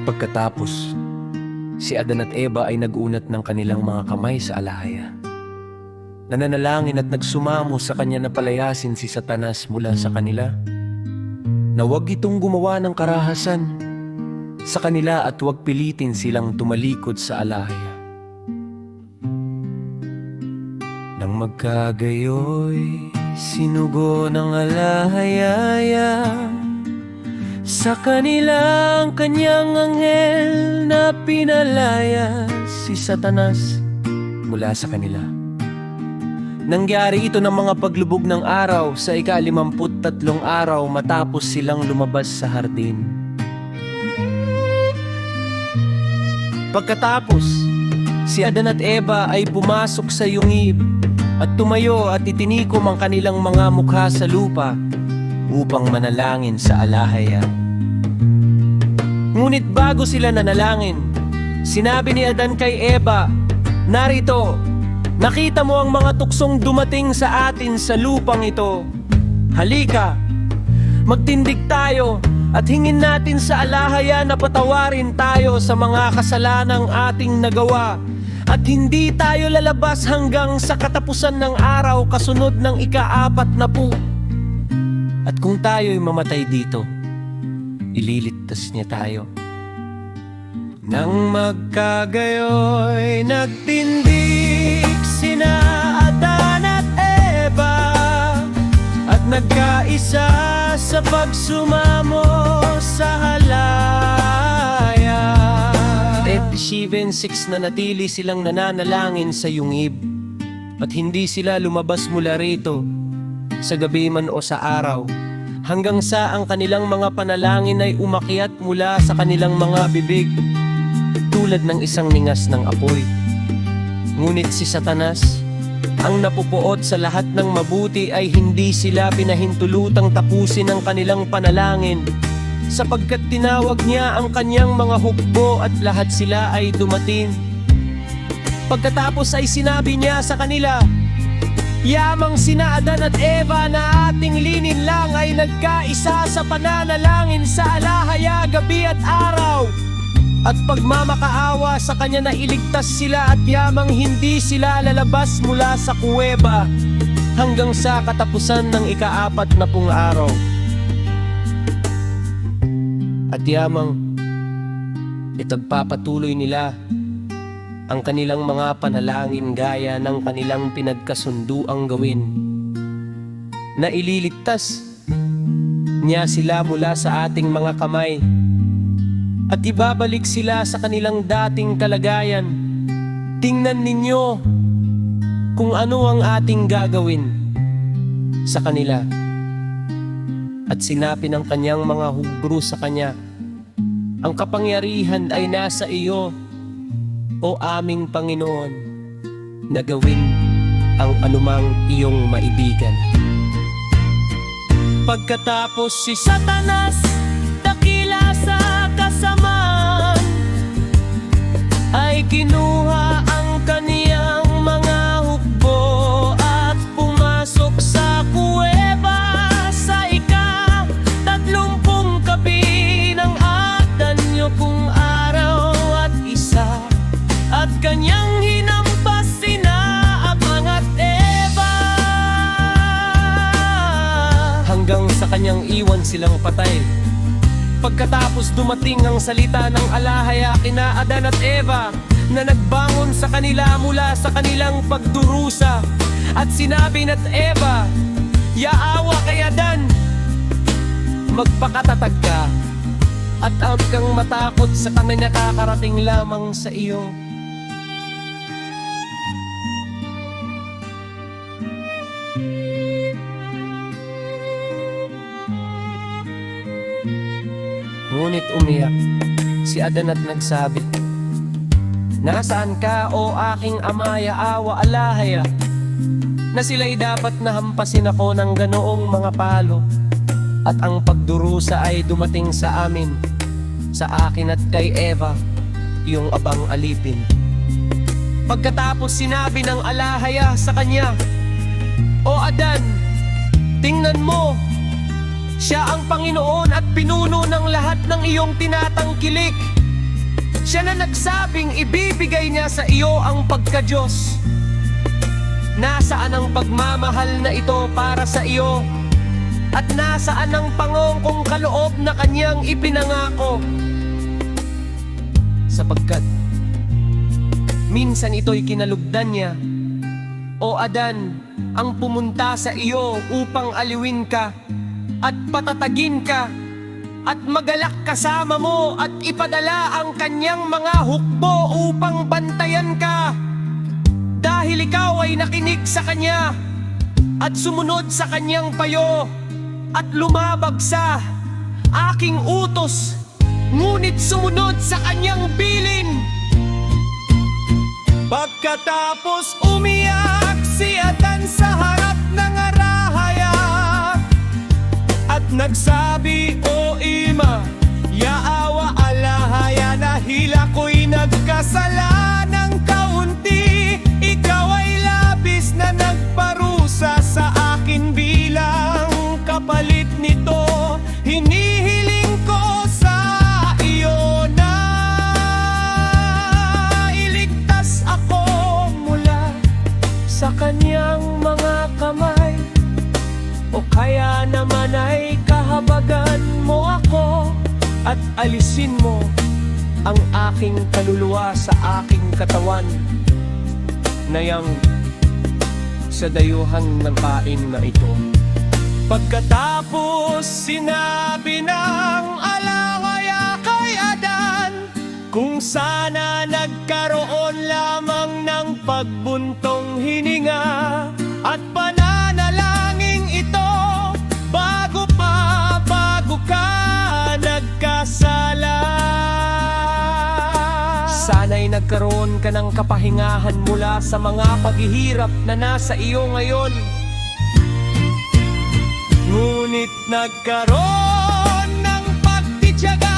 Pagkatapos, si Adan at Eva ay nag-unat ng kanilang mga kamay sa alahaya. Nananalangin at nagsumamo sa kanya na palayasin si Satanas mula sa kanila, na huwag itong gumawa ng karahasan sa kanila at huwag pilitin silang tumalikod sa alahaya. Nang magkagayoy, sinugo ng alahaya sa kanilang kanyang anghel na pinalaya si Satanas mula sa kanila. Nangyari ito ng mga paglubog ng araw sa ika-53 araw matapos silang lumabas sa hardin. Pagkatapos, si Adan at Eva ay pumasok sa yungib at tumayo at itinikom ang kanilang mga mukha sa lupa upang manalangin sa alahaya. Ngunit bago sila nanalangin, sinabi ni Adan kay Eva, "Narito, nakita mo ang mga tuksong dumating sa atin sa lupang ito. Halika, magtindig tayo at hingin natin sa alahaya na patawarin tayo sa mga kasalanang ating nagawa at hindi tayo lalabas hanggang sa katapusan ng araw kasunod ng ika-40. At kung tayo'y mamatay dito, ililigtas niya tayo." Nang magkagayoy, nagtindig sina Adan at Eva at nagkaisa sa pagsumamo sa halaya. 37:6 na natili silang nananalangin sa yungib at hindi sila lumabas mula rito sa gabi man o sa araw, hanggang sa ang kanilang mga panalangin ay umakyat mula sa kanilang mga bibig tulad ng isang ningas ng apoy. Ngunit si Satanas, ang napupuot sa lahat ng mabuti, ay hindi sila pinahintulutang tapusin ang kanilang panalangin, sapagkat tinawag niya ang kanyang mga hukbo at lahat sila ay dumating. Pagkatapos ay sinabi niya sa kanila, "Yamang sina Adan at Eva na ating linin lang ay nagkaisa sa pananalangin sa alahaya gabi at araw, at pagmamakaawa sa kanya na iligtas sila at yamang hindi sila lalabas mula sa kuweba hanggang sa katapusan ng ika-40 araw. At yamang itagpapatuloy nila ang kanilang mga panalangin gaya ng kanilang pinagkasunduang gawin, na ililigtas niya sila mula sa ating mga kamay at ibabalik sila sa kanilang dating kalagayan. Tingnan ninyo kung ano ang ating gagawin sa kanila." At sinabi ng kanyang mga hubro sa kanya, "Ang kapangyarihan ay nasa iyo, o aming Panginoon, na gawin ang anumang iyong maibigan." Pagkatapos si Satanas, dakila sa kasamaan, ay kinuha ang kaniyang mga hukbo at pumasok sa kuweba sa ika-30 gabi ng Adan-nyokong araw at isa, at kanyang hinampas sina Adan at Eva, hanggang sa kanyang iwan silang patay. Pagkatapos dumating ang salita ng alahaya kina Adan at Eva, na nagbangon sa kanila mula sa kanilang pagdurusa, at sinabi ni Eva, "Yaawa kay Adan, magpakatatag ka at huwag kang matakot sa kami nakakarating lamang sa iyo." Ngunit umiyak si Adan at nagsabi, "Nasaan ka, o aking ama, yaawa alahaya, na sila'y dapat nahampasin ako ng ganoong mga palo, at ang pagdurusa ay dumating sa amin, sa akin at kay Eva, iyong abang alipin." Pagkatapos sinabi ng alahaya sa kanya, "O Adan, tingnan mo, siya ang Panginoon at pinuno ng lahat ng iyong tinatangkilik, Siya na nagsabing ibibigay niya sa iyo ang pagka-Diyos. Nasaan ang pagmamahal na ito para sa iyo? At nasaan ang pangongkong kaloob na kanyang ipinangako? Sapagkat minsan ito'y kinalugdan niya. O Adan, ang pumunta sa iyo upang aliwin ka at patatagin ka at magalak kasama mo at ipadala ang kanyang mga hukbo upang bantayan ka. Dahil ikaw ay nakinig sa kanya at sumunod sa kanyang payo at lumabag sa aking utos, ngunit sumunod sa kanyang bilin. Pagkatapos umiyak si Adan sa harap ng arahaya at nagsabi, O Ima, yaawa alahaya, dahil ako'y nagkasalanang kaunti. Ikaw ay labis na nagparusa sa akin, bilang kapalit nito hinihiling ko sa iyo na iligtas ako mula sa kanyang mga kamay. O kaya naman ay kahabagan mo ako at alisin mo ang aking kaluluwa sa aking katawan, nayang sa dayuhang ng pain na ito. Pagkatapos sinabi ng alahaya kay Adan, kung sana nagkaroon lamang ng pagbuntong hininga at pananalangin ito bago ka nagkasala. Sana'y nagkaroon ka ng kapahingahan mula sa mga paghihirap na nasa iyo ngayon. Ngunit nagkaroon ng pagtitiyaga